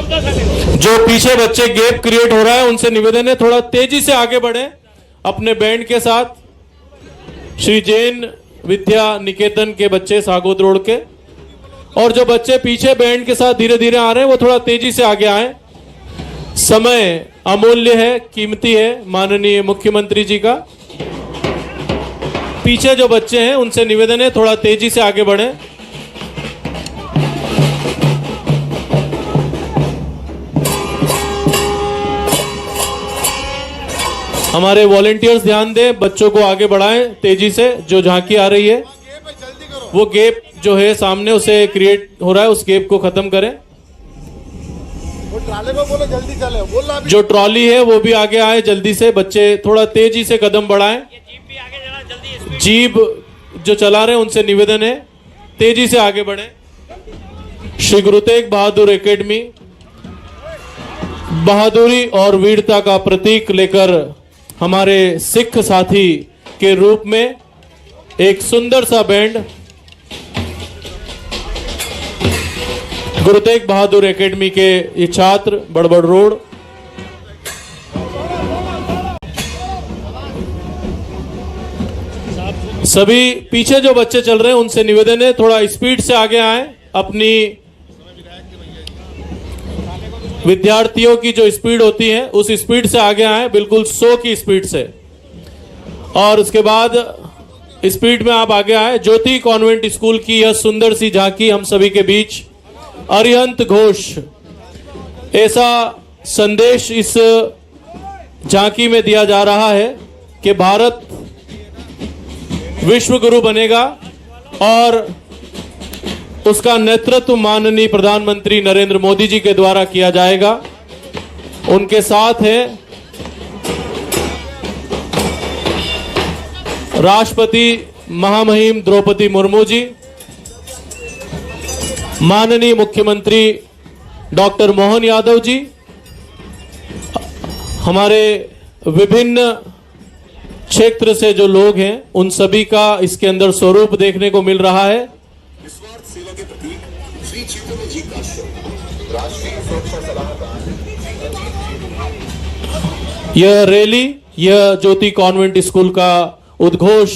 जो पीछे बच्चे गैप क्रिएट हो रहा है उनसे निवेदन है थोड़ा तेजी से आगे बढ़े अपने बैंड के साथ। श्री जैन विद्या निकेतन के बच्चे सागोद रोड के, और जो बच्चे पीछे बैंड के साथ धीरे धीरे आ रहे हैं वो थोड़ा तेजी से आगे आए। समय अमूल्य है, कीमती है माननीय मुख्यमंत्री जी का। पीछे जो बच्चे हैं उनसे निवेदन है थोड़ा तेजी से आगे बढ़ें। हमारे वॉलेंटियर्स ध्यान दें, बच्चों को आगे बढ़ाएं तेजी से। जो झांकी आ रही है वो गैप जो है सामने उसे क्रिएट हो रहा है, उस गैप को खत्म करें। वो ट्राले को बोलो जल्दी चले, बोल रहा जो ट्रॉली है वो भी आगे आए जल्दी से। बच्चे थोड़ा तेजी से कदम बढ़ाएं। जीप जो चला रहे हैं उनसे निवेदन है तेजी से आगे बढ़ें। श्री गुरु तेग बहादुर एकेडमी बहादुरी और वीरता का प्रतीक लेकर हमारे सिख साथी के रूप में एक सुंदर सा बैंड गुरु तेग बहादुर एकेडमी के ये छात्र बड़बड़ रोड। सभी पीछे जो बच्चे चल रहे हैं उनसे निवेदन है थोड़ा स्पीड से आगे आए। अपनी विद्यार्थियों की जो स्पीड होती है उस स्पीड से आगे आए, बिल्कुल 100 की स्पीड से। और उसके बाद स्पीड में आप आगे आए। ज्योति कॉन्वेंट स्कूल की यह सुंदर सी झांकी हम सभी के बीच अरिहंत घोष, ऐसा संदेश इस झांकी में दिया जा रहा है कि भारत विश्व गुरु बनेगा और उसका नेतृत्व माननीय प्रधानमंत्री नरेंद्र मोदी जी के द्वारा किया जाएगा। उनके साथ है राष्ट्रपति महामहिम द्रौपदी मुर्मू जी, माननीय मुख्यमंत्री डॉक्टर मोहन यादव जी, हमारे विभिन्न क्षेत्र से जो लोग हैं उन सभी का इसके अंदर स्वरूप देखने को मिल रहा है। निस्वार्थ सेवा के प्रतीक श्री चैतन्य जी का राष्ट्रीय सुरक्षा सलाहकार। यह रैली, यह ज्योति कॉन्वेंट स्कूल का उद्घोष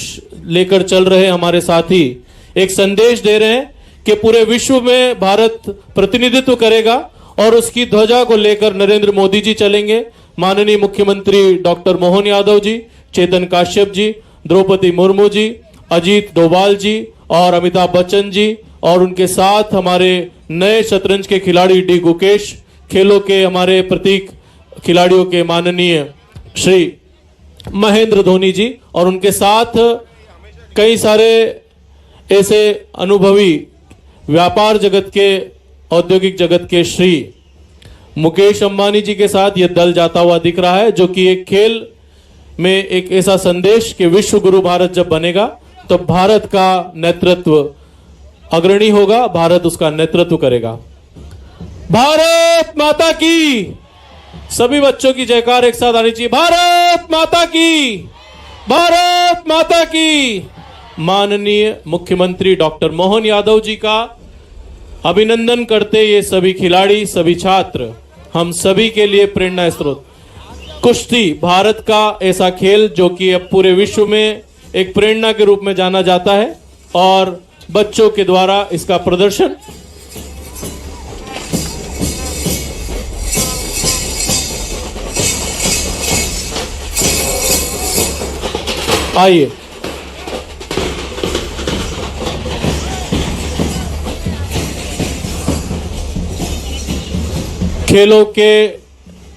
लेकर चल रहे हमारे साथी एक संदेश दे रहे हैं कि पूरे विश्व में भारत प्रतिनिधित्व करेगा और उसकी ध्वजा को लेकर नरेंद्र मोदी जी चलेंगे। माननीय मुख्यमंत्री डॉक्टर मोहन यादव जी, चेतन काश्यप जी, द्रौपदी मुर्मू जी, अजीत डोभाल जी और अमिताभ बच्चन जी, और उनके साथ हमारे नए शतरंज के खिलाड़ी डी गुकेश, खेलों के हमारे प्रतीक खिलाड़ियों के माननीय श्री महेंद्र धोनी जी, और उनके साथ कई सारे ऐसे अनुभवी व्यापार जगत के, औद्योगिक जगत के श्री मुकेश अंबानी जी के साथ यह दल जाता हुआ दिख रहा है, जो कि एक खेल में एक ऐसा संदेश कि विश्व गुरु भारत जब बनेगा तो भारत का नेतृत्व अग्रणी होगा, भारत उसका नेतृत्व करेगा। भारत माता की, सभी बच्चों की जयकार एक साथ आनी चाहिए। भारत माता की, भारत माता की। माननीय मुख्यमंत्री डॉक्टर मोहन यादव जी का अभिनंदन करते ये सभी खिलाड़ी, सभी छात्र हम सभी के लिए प्रेरणा स्रोत। कुश्ती भारत का ऐसा खेल जो कि अब पूरे विश्व में एक प्रेरणा के रूप में जाना जाता है और बच्चों के द्वारा इसका प्रदर्शन आइए खेलों के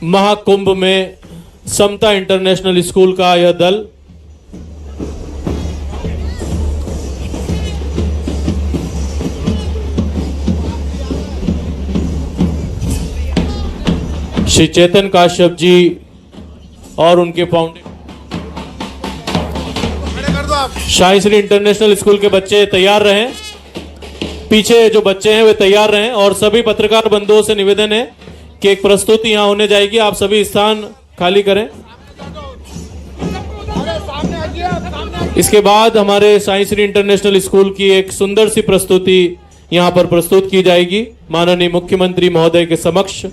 महाकुंभ में समता इंटरनेशनल स्कूल का यह दल श्री चेतन काश्यप जी और उनके फाउंडेशन शाही श्री इंटरनेशनल स्कूल के बच्चे तैयार रहें। पीछे जो बच्चे हैं वे तैयार रहें और सभी पत्रकार बंधुओं से निवेदन है कि एक प्रस्तुति यहां होने जाएगी, आप सभी स्थान खाली करें। इसके बाद हमारे साई श्री इंटरनेशनल स्कूल की एक सुंदर सी प्रस्तुति यहाँ पर प्रस्तुत की जाएगी माननीय मुख्यमंत्री महोदय के समक्ष।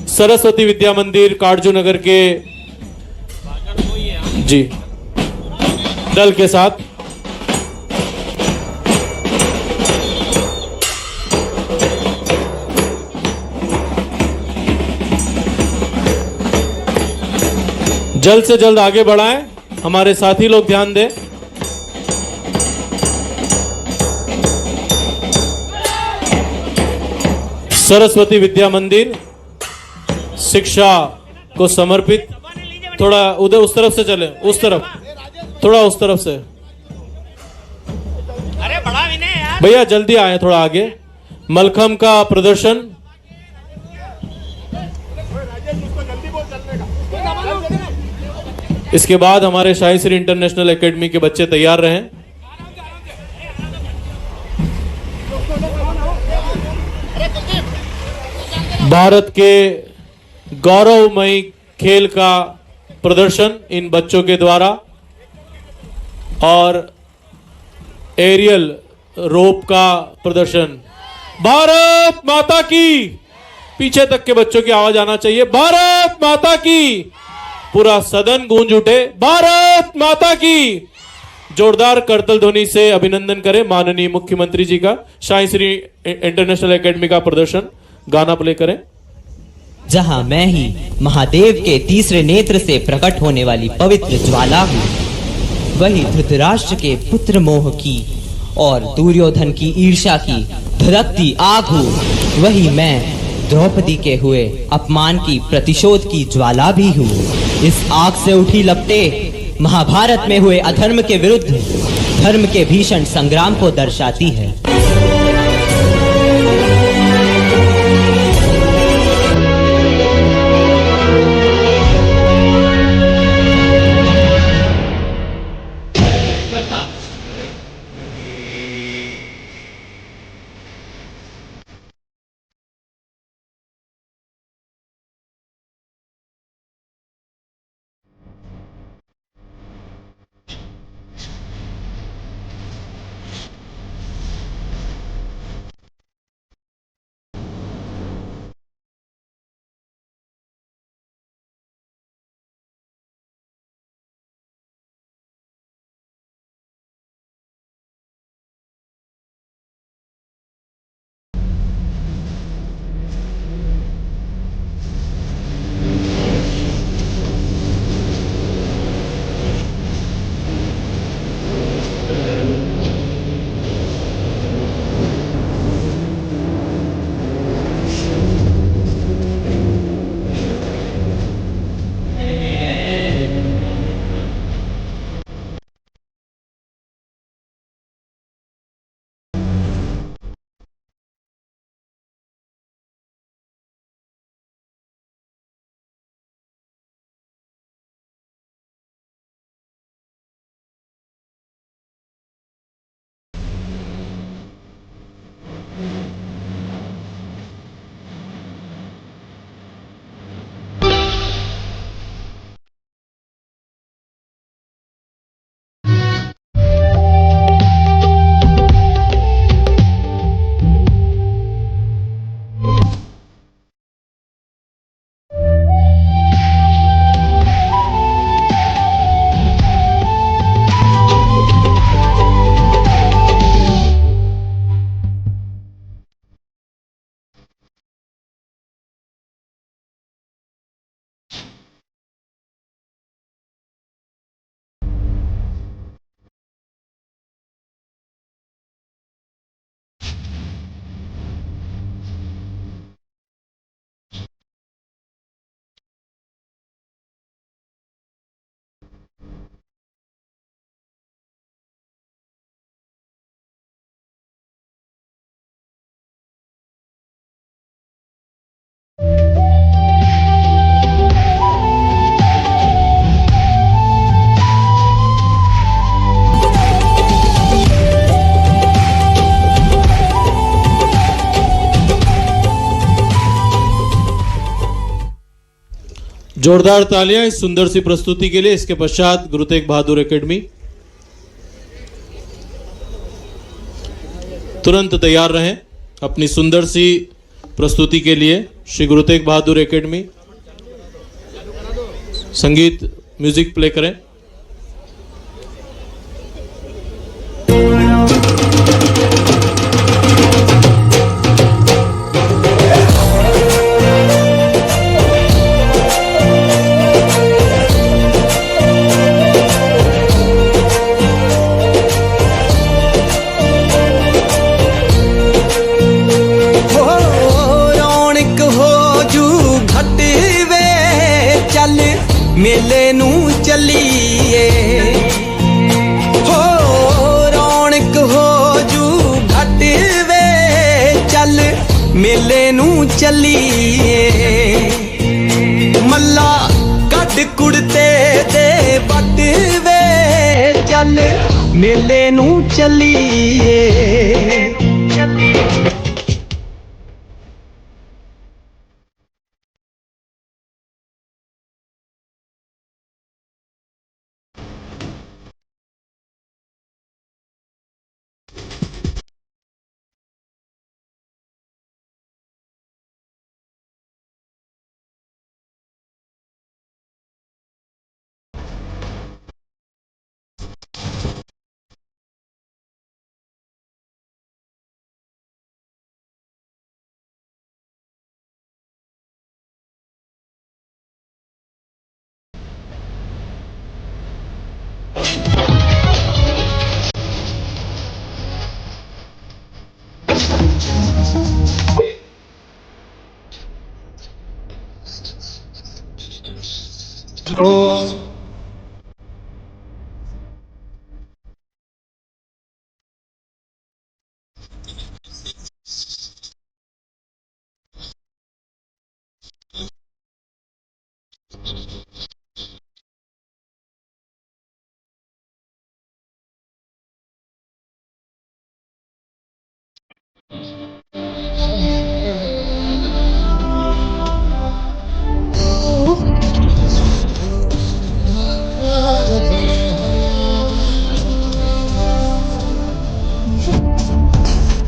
सरस्वती विद्या मंदिर काटजू नगर के जी दल के साथ जल्द से जल्द आगे बढ़ाएं। हमारे साथी लोग ध्यान दें। सरस्वती विद्या मंदिर शिक्षा को समर्पित। थोड़ा उधर उस तरफ से चले, उस तरफ, थोड़ा उस तरफ से। अरे बड़ा विनय यार। भैया जल्दी आए थोड़ा आगे। मलखम का प्रदर्शन। इसके बाद हमारे शाही श्री इंटरनेशनल एकेडमी के बच्चे तैयार रहें। भारत के गौरवमयी खेल का प्रदर्शन इन बच्चों के द्वारा और एरियल रोप का प्रदर्शन। भारत माता की, पीछे तक के बच्चों की आवाज आना चाहिए। भारत माता की, पूरा सदन गूंज उठे। भारत माता की। जोरदार करतल ध्वनि से अभिनंदन करें माननीय मुख्यमंत्री जी का। शाही श्री इंटरनेशनल एकेडमी का प्रदर्शन गाना प्ले करें। जहां मैं ही महादेव के तीसरे नेत्र से प्रकट होने वाली पवित्र ज्वाला हूँ, वही धृतराष्ट्र के पुत्र मोह की और दुर्योधन की ईर्ष्या की धधकती आग हूँ। वही मैं द्रौपदी के हुए अपमान की प्रतिशोध की ज्वाला भी हूँ। इस आग से उठी लपटे महाभारत में हुए अधर्म के विरुद्ध धर्म के भीषण संग्राम को दर्शाती है। जोरदार तालियां इस सुंदर सी प्रस्तुति के लिए। इसके पश्चात गुरु तेग बहादुर एकेडमी तुरंत तैयार रहें। अपनी सुंदर सी प्रस्तुति के लिए श्री गुरु तेग बहादुर एकेडमी संगीत म्यूजिक प्ले करें। मेले नू चलिए हो रौनक हो जू घट वे चल मेले नू चलिए मल्ला कट कुड़ते दे बट वे चल मेले नू चलिए।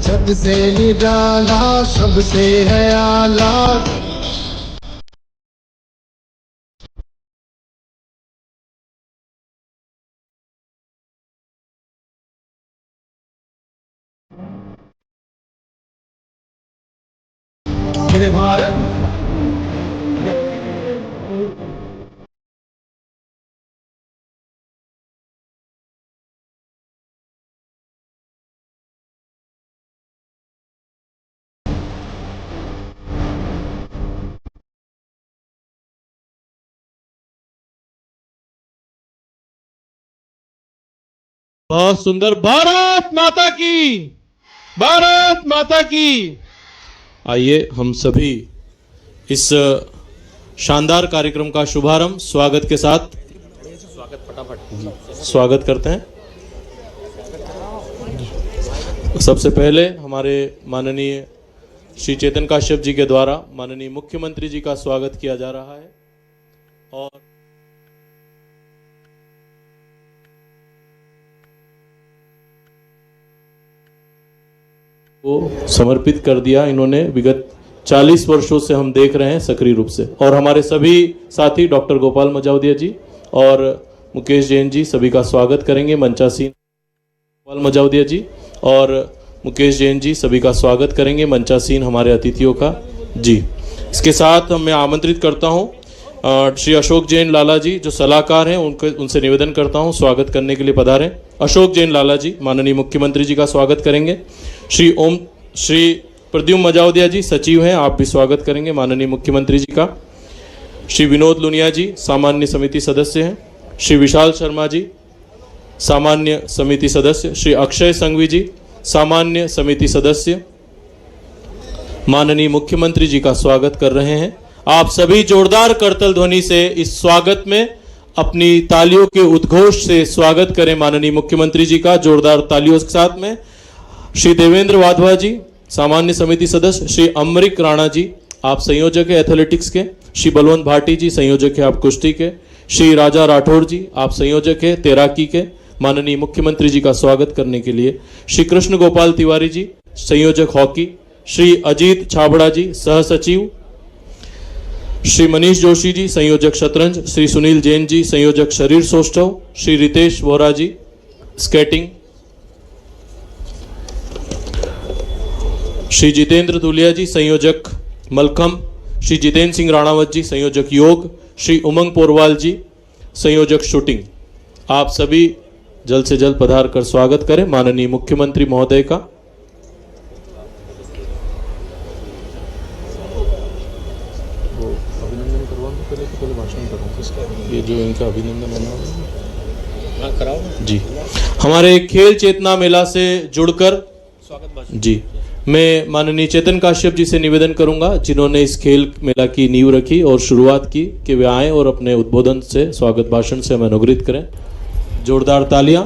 सबसे निराला सबसे है आला मेरे भारत बहुत सुंदर। भारत माता की, भारत माता की। आइए हम सभी इस शानदार कार्यक्रम का शुभारंभ स्वागत के साथ स्वागत करते हैं। सबसे पहले हमारे माननीय श्री चेतन काश्यप जी के द्वारा माननीय मुख्यमंत्री जी का स्वागत किया जा रहा है और को समर्पित कर दिया। इन्होंने विगत 40 वर्षों से हम देख रहे हैं सक्रिय रूप से। और हमारे सभी साथी डॉक्टर गोपाल मजावदिया जी और मुकेश जैन जी सभी का स्वागत करेंगे मंचासीन। गोपाल मजावदिया जी और मुकेश जैन जी सभी का स्वागत करेंगे मंचासीन हमारे अतिथियों का जी। इसके साथ मैं आमंत्रित करता हूं श्री अशोक जैन लाला जी जो सलाहकार हैं, उनसे निवेदन करता हूं स्वागत करने के लिए पधारें। अशोक जैन लाला जी माननीय मुख्यमंत्री जी का स्वागत करेंगे। श्री प्रद्युम्न मजावदिया जी सचिव हैं, आप भी स्वागत करेंगे माननीय मुख्यमंत्री जी का। श्री विनोद लुनिया जी सामान्य समिति सदस्य हैं। श्री विशाल शर्मा जी सामान्य समिति सदस्य। श्री अक्षय संघवी जी सामान्य समिति सदस्य माननीय मुख्यमंत्री जी का स्वागत कर रहे हैं। आप सभी जोरदार करतल ध्वनि से इस स्वागत में अपनी तालियों के उद्घोष से स्वागत करें माननीय मुख्यमंत्री जी का जोरदार तालियों के साथ में। श्री देवेंद्र वाधवा जी सामान्य समिति सदस्य। श्री अमरिक राणा जी आप संयोजक है एथलेटिक्स के। श्री बलवंत भाटी जी संयोजक है आप कुश्ती के। श्री राजा राठौर जी आप संयोजक है तैराकी के। माननीय मुख्यमंत्री जी का स्वागत करने के लिए श्री कृष्ण गोपाल तिवारी जी संयोजक हॉकी श्री अजीत छाबड़ा जी सह सचिव, श्री मनीष जोशी जी संयोजक शतरंज, श्री सुनील जैन जी संयोजक शरीर सौष्ठव, श्री रितेश वोरा जी स्केटिंग, श्री जितेंद्र दुलिया जी संयोजक मलखम, श्री जितेंद्र सिंह राणावत जी संयोजक योग, श्री उमंग पोरवाल जी संयोजक शूटिंग। आप सभी जल्द से जल्द पधार कर स्वागत करें माननीय मुख्यमंत्री महोदय का। अभिनंदन करवाऊं पहले भाषण करूं, ये जो इनका अभिनंदन होना कराओ जी। हमारे खेल चेतना मेला से जुड़कर जी मैं माननीय चेतन काश्यप जी से निवेदन करूंगा, जिन्होंने इस खेल मेला की नींव रखी और शुरुआत की, कि वे आए और अपने उद्बोधन से स्वागत भाषण से हमें अनुग्रहित करें। जोरदार तालियां।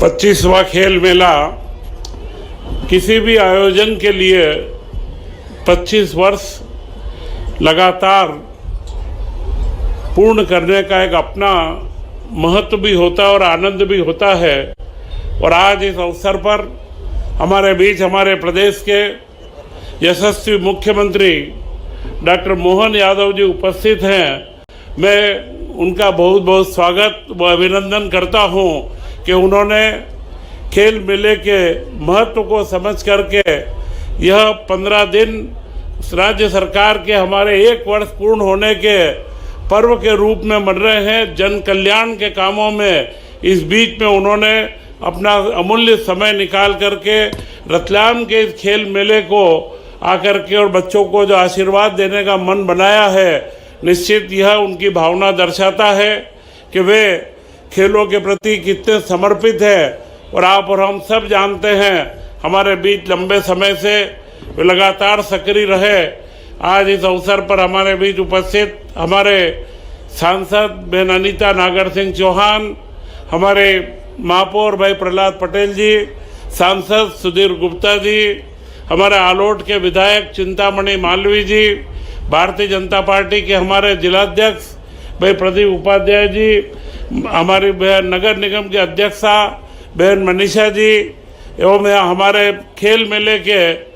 25वां खेल मेला किसी भी आयोजन के लिए 25 वर्ष लगातार पूर्ण करने का एक अपना महत्व भी होता है और आनंद भी होता है। और आज इस अवसर पर हमारे बीच हमारे प्रदेश के यशस्वी मुख्यमंत्री डॉक्टर मोहन यादव जी उपस्थित हैं। मैं उनका बहुत बहुत स्वागत व अभिनंदन करता हूं कि उन्होंने खेल मेले के महत्व को समझ करके यह 15 दिन राज्य सरकार के हमारे 1 वर्ष पूर्ण होने के पर्व के रूप में मन रहे हैं। जन कल्याण के कामों में इस बीच में उन्होंने अपना अमूल्य समय निकाल करके रतलाम के इस खेल मेले को आकर के और बच्चों को जो आशीर्वाद देने का मन बनाया है, निश्चित यह उनकी भावना दर्शाता है कि वे खेलों के प्रति कितने समर्पित है। और आप और हम सब जानते हैं हमारे बीच लंबे समय से वे लगातार सक्रिय रहे। आज इस अवसर पर हमारे बीच उपस्थित हमारे सांसद बहन अनीता नागर सिंह चौहान, हमारे महापौर भाई प्रहलाद पटेल जी, सांसद सुधीर गुप्ता जी, हमारे आलोट के विधायक चिंतामणि मालवी जी, भारतीय जनता पार्टी के हमारे जिलाध्यक्ष भाई प्रदीप उपाध्याय जी, हमारी बहन नगर निगम के अध्यक्षा बहन मनीषा जी, एवं हमारे खेल मेले के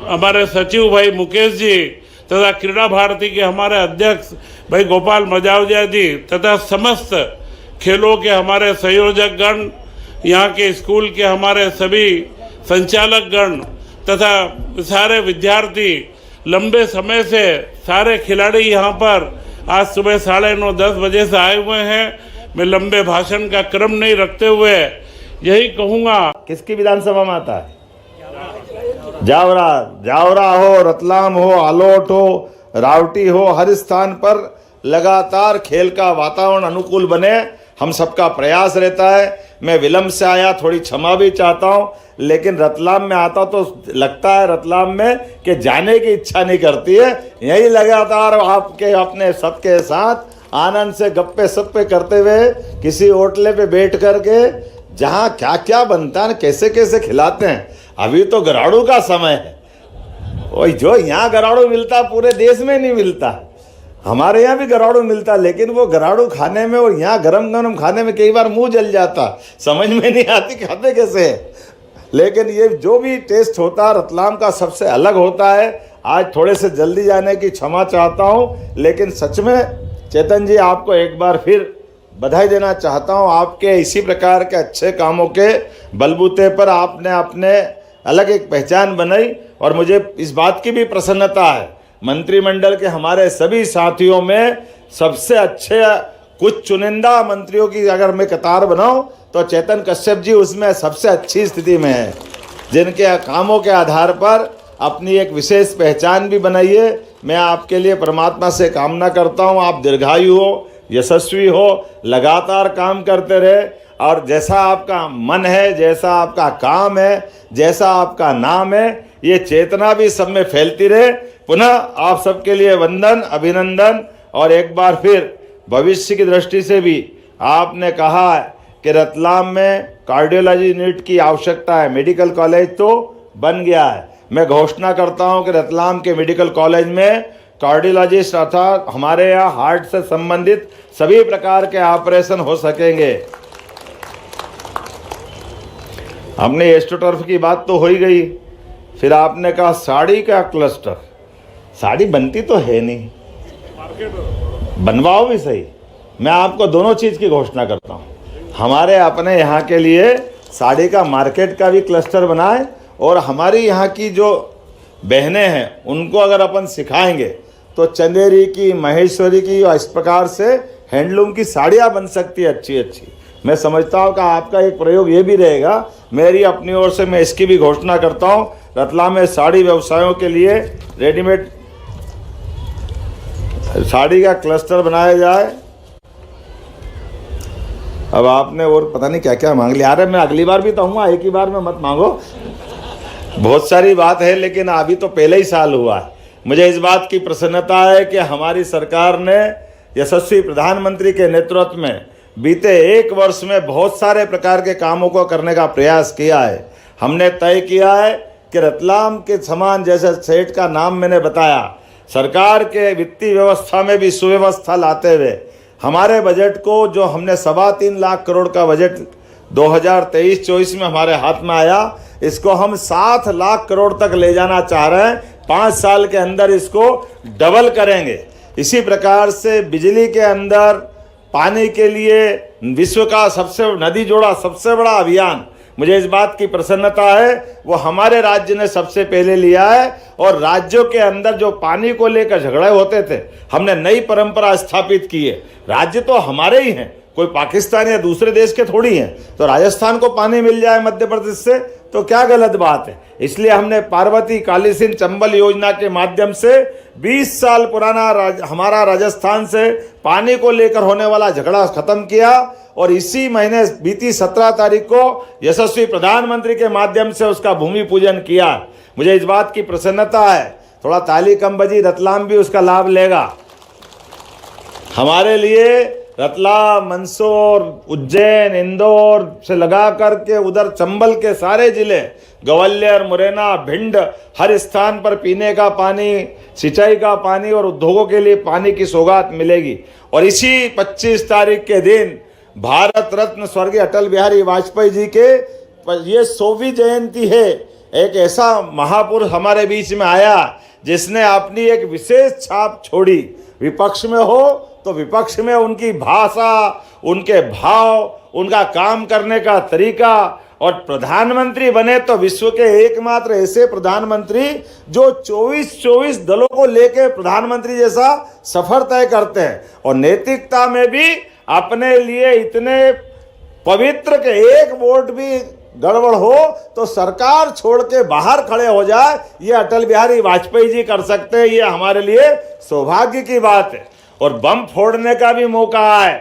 हमारे सचिव भाई मुकेश जी तथा क्रीड़ा भारती के हमारे अध्यक्ष भाई गोपाल मजावजिया जी तथा समस्त खेलों के हमारे संयोजक गण, यहाँ के स्कूल के हमारे सभी संचालक गण तथा सारे विद्यार्थी, लंबे समय से सारे खिलाड़ी यहाँ पर आज सुबह 9:30-10 बजे से आए हुए हैं। मैं लंबे भाषण का क्रम नहीं रखते हुए यही कहूँगा। किसकी विधानसभा में आता है? जावरा। जावरा हो, रतलाम हो, आलोट हो, रावटी हो, हर स्थान पर लगातार खेल का वातावरण अनुकूल बने, हम सबका प्रयास रहता है। मैं विलम्ब से आया, थोड़ी क्षमा भी चाहता हूँ, लेकिन रतलाम में आता तो लगता है रतलाम में कि जाने की इच्छा नहीं करती है। यही लगातार आपके अपने सबके साथ आनंद से गप्पे सप्पे करते हुए किसी होटले पे बैठ करके जहाँ क्या क्या बनता है, कैसे कैसे खिलाते हैं। अभी तो गराड़ू का समय है, वही जो यहाँ गराड़ू मिलता पूरे देश में नहीं मिलता। हमारे यहाँ भी गराड़ू मिलता, लेकिन वो गराड़ू खाने में और यहाँ गरम गरम खाने में कई बार मुंह जल जाता, समझ में नहीं आती खाते कैसे है। लेकिन ये जो भी टेस्ट होता है रतलाम का सबसे अलग होता है। आज थोड़े से जल्दी जाने की क्षमा चाहता हूँ, लेकिन सच में चेतन जी आपको एक बार फिर बधाई देना चाहता हूँ। आपके इसी प्रकार के अच्छे कामों के बलबूते पर आपने अपने अलग एक पहचान बनाई और मुझे इस बात की भी प्रसन्नता है मंत्रिमंडल के हमारे सभी साथियों में सबसे अच्छे कुछ चुनिंदा मंत्रियों की अगर मैं कतार बनाऊं तो चेतन कश्यप जी उसमें सबसे अच्छी स्थिति में है, जिनके कामों के आधार पर अपनी एक विशेष पहचान भी बनाई है। मैं आपके लिए परमात्मा से कामना करता हूं आप दीर्घायु हो, यशस्वी हो, लगातार काम करते रहे और जैसा आपका मन है, जैसा आपका काम है, जैसा आपका नाम है, ये चेतना भी सब में फैलती रहे। पुनः आप सबके लिए वंदन, अभिनंदन। और एक बार फिर भविष्य की दृष्टि से भी आपने कहा कि रतलाम में कार्डियोलॉजी यूनिट की आवश्यकता है, मेडिकल कॉलेज तो बन गया है। मैं घोषणा करता हूं कि रतलाम के मेडिकल कॉलेज में कार्डियोलॉजिस्ट अर्थात हमारे यहाँ हार्ट से संबंधित सभी प्रकार के ऑपरेशन हो सकेंगे। हमने एस्ट्रोटर्फ की बात तो हो ही गई, फिर आपने कहा साड़ी का क्लस्टर। साड़ी बनती तो है नहीं, बनवाओ भी सही। मैं आपको दोनों चीज़ की घोषणा करता हूँ, हमारे अपने यहाँ के लिए साड़ी का मार्केट का भी क्लस्टर बनाए, और हमारी यहाँ की जो बहनें हैं उनको अगर अपन सिखाएंगे तो चंदेरी की, महेश्वरी की, और इस प्रकार से हैंडलूम की साड़ियाँ बन सकती है अच्छी अच्छी। मैं समझता हूँ कि आपका एक प्रयोग ये भी रहेगा, मेरी अपनी ओर से मैं इसकी भी घोषणा करता हूँ, रतलाम में साड़ी व्यवसायों के लिए रेडीमेड साड़ी का क्लस्टर बनाया जाए। अब आपने और पता नहीं क्या क्या मांग लिया। अरे मैं अगली बार भी तो आऊँगा, एक ही बार में मत मांगो, बहुत सारी बात है, लेकिन अभी तो पहले ही साल हुआ है। मुझे इस बात की प्रसन्नता है कि हमारी सरकार ने यशस्वी प्रधानमंत्री के नेतृत्व में बीते एक वर्ष में बहुत सारे प्रकार के कामों को करने का प्रयास किया है। हमने तय किया है कि रतलाम के समान, जैसे सेठ का नाम मैंने बताया, सरकार के वित्तीय व्यवस्था में भी सुव्यवस्था लाते हुए हमारे बजट को, जो हमने 3.25 लाख करोड़ का बजट 2023-24 में हमारे हाथ में आया, इसको हम 7 लाख करोड़ तक ले जाना चाह रहे हैं। 5 साल के अंदर इसको डबल करेंगे। इसी प्रकार से बिजली के अंदर, पानी के लिए विश्व का नदी जोड़ा सबसे बड़ा अभियान, मुझे इस बात की प्रसन्नता है, वो हमारे राज्य ने सबसे पहले लिया है। और राज्यों के अंदर जो पानी को लेकर झगड़े होते थे, हमने नई परंपरा स्थापित की है। राज्य तो हमारे ही हैं, कोई पाकिस्तान या दूसरे देश के थोड़ी हैं। तो राजस्थान को पानी मिल जाए मध्य प्रदेश से तो क्या गलत बात है। इसलिए हमने पार्वती कालीसिंध चंबल योजना के माध्यम से 20 साल पुराना हमारा राजस्थान से पानी को लेकर होने वाला झगड़ा खत्म किया। और इसी महीने बीती 17 तारीख को यशस्वी प्रधानमंत्री के माध्यम से उसका भूमि पूजन किया। मुझे इस बात की प्रसन्नता है, थोड़ा ताली कम बजी, रतलाम भी उसका लाभ लेगा। हमारे लिए रतलाम, मंदसौर, उज्जैन, इंदौर से लगा करके उधर चंबल के सारे जिले, ग्वालियर, मुरैना, भिंड, हर स्थान पर पीने का पानी, सिंचाई का पानी और उद्योगों के लिए पानी की सौगात मिलेगी। और इसी 25 तारीख के दिन भारत रत्न स्वर्गीय अटल बिहारी वाजपेयी जी के ये 100वीं जयंती है। एक ऐसा महापुरुष हमारे बीच में आया जिसने अपनी एक विशेष छाप छोड़ी। विपक्ष में हो तो विपक्ष में उनकी भाषा, उनके भाव, उनका काम करने का तरीका, और प्रधानमंत्री बने तो विश्व के एकमात्र ऐसे प्रधानमंत्री जो 24 दलों को लेकर प्रधानमंत्री जैसा सफर तय करते हैं। और नैतिकता में भी अपने लिए इतने पवित्र के एक वोट भी गड़बड़ हो तो सरकार छोड़ के बाहर खड़े हो जाए, ये अटल बिहारी वाजपेयी जी कर सकते हैं। ये हमारे लिए सौभाग्य की बात है। और बम फोड़ने का भी मौका आए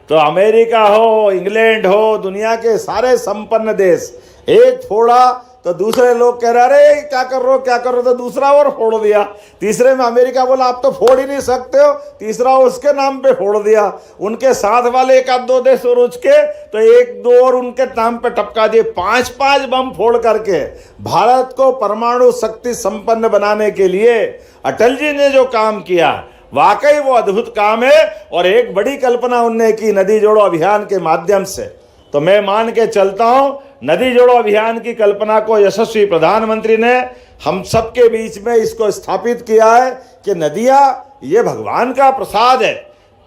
तो अमेरिका हो, इंग्लैंड हो, दुनिया के सारे संपन्न देश, एक फोड़ा तो दूसरे लोग कह रहे अरे क्या कर रहे हो, तो दूसरा और फोड़ दिया। तीसरे में अमेरिका बोला आप तो फोड़ ही नहीं सकते हो, तीसरा उसके नाम पे फोड़ दिया। उनके साथ वाले 1-2 देश और उसके तो 1-2 और उनके नाम पे टपका दिए। 5-5 बम फोड़ करके भारत को परमाणु शक्ति संपन्न बनाने के लिए अटल जी ने जो काम किया, वाकई वो अद्भुत काम है। और एक बड़ी कल्पना उनने की नदी जोड़ो अभियान के माध्यम से। तो मैं मान के चलता हूं, नदी जोड़ो अभियान की कल्पना को यशस्वी प्रधानमंत्री ने हम सबके बीच में इसको स्थापित किया है कि नदियां ये भगवान का प्रसाद है,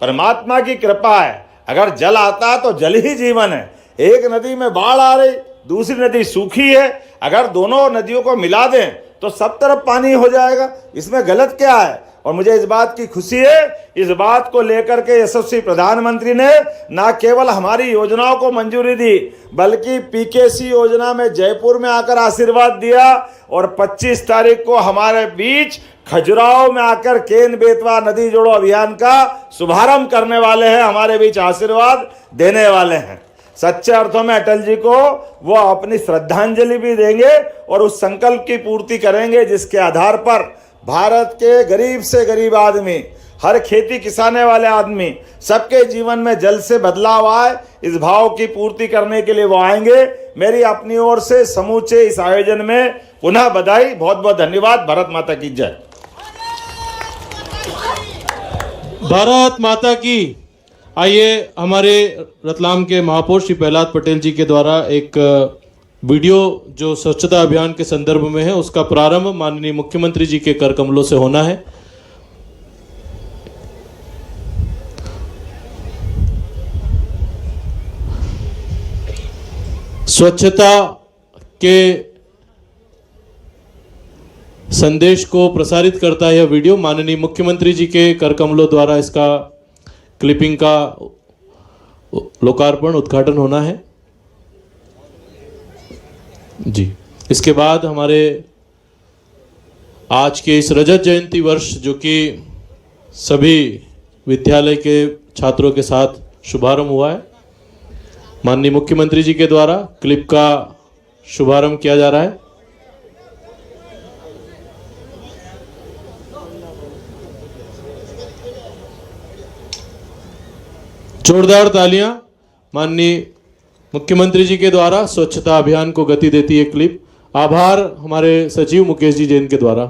परमात्मा की कृपा है। अगर जल आता है तो जल ही जीवन है। एक नदी में बाढ़ आ रही, दूसरी नदी सूखी है, अगर दोनों नदियों को मिला दें तो सब तरफ पानी हो जाएगा। इसमें गलत क्या है। और मुझे इस बात की खुशी है, इस बात को लेकर के यशस्वी प्रधानमंत्री ने न केवल हमारी योजनाओं को मंजूरी दी, बल्कि पीकेसी योजना में जयपुर में आकर आशीर्वाद दिया। और 25 तारीख को हमारे बीच खजुराहो में आकर केन बेतवा नदी जोड़ो अभियान का शुभारंभ करने वाले हैं, हमारे बीच आशीर्वाद देने वाले हैं। सच्चे अर्थों में अटल जी को वो अपनी श्रद्धांजलि भी देंगे और उस संकल्प की पूर्ति करेंगे जिसके आधार पर भारत के गरीब से गरीब आदमी, हर खेती किसाने वाले आदमी, सबके जीवन में जल से बदलाव आए, इस भाव की पूर्ति करने के लिए वो आएंगे। मेरी अपनी ओर से समूचे इस आयोजन में पुनः बधाई, बहुत बहुत धन्यवाद। भारत माता की जय। भारत माता की। आइए हमारे रतलाम के महापौर श्री प्रहलाद पटेल जी के द्वारा एक वीडियो जो स्वच्छता अभियान के संदर्भ में है उसका प्रारंभ माननीय मुख्यमंत्री जी के कर कमलों से होना है। स्वच्छता के संदेश को प्रसारित करता है यह वीडियो। माननीय मुख्यमंत्री जी के कर कमलों द्वारा इसका क्लिपिंग का लोकार्पण उद्घाटन होना है जी। इसके बाद हमारे आज के इस रजत जयंती वर्ष जो कि सभी विद्यालय के छात्रों के साथ शुभारंभ हुआ है, माननीय मुख्यमंत्री जी के द्वारा क्लिप का शुभारंभ किया जा रहा है। जोरदार तालियां माननीय मुख्यमंत्री जी के द्वारा स्वच्छता अभियान को गति देती है क्लिप। आभार हमारे सचिव मुकेश जी जैन के द्वारा।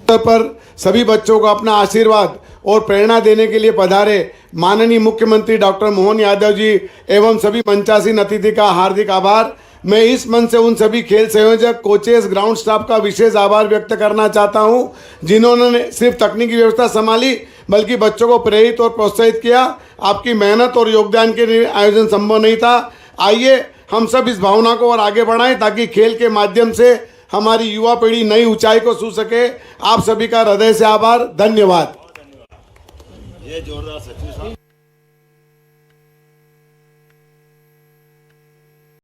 पर सभी बच्चों को अपना आशीर्वाद और प्रेरणा देने के लिए पधारे माननीय मुख्यमंत्री डॉक्टर मोहन यादव जी एवं सभी मंचासीन अतिथि का हार्दिक आभार। मैं इस मंच से उन सभी खेल संयोजक, कोचेस, ग्राउंड स्टाफ का विशेष आभार व्यक्त करना चाहता हूं जिन्होंने सिर्फ तकनीकी व्यवस्था संभाली बल्कि बच्चों को प्रेरित और प्रोत्साहित किया। आपकी मेहनत और योगदान के लिए आयोजन संभव नहीं था। आइए हम सब इस भावना को और आगे बढ़ाएं ताकि खेल के माध्यम से हमारी युवा पीढ़ी नई ऊंचाई को छू सके। आप सभी का हृदय से आभार, धन्यवाद।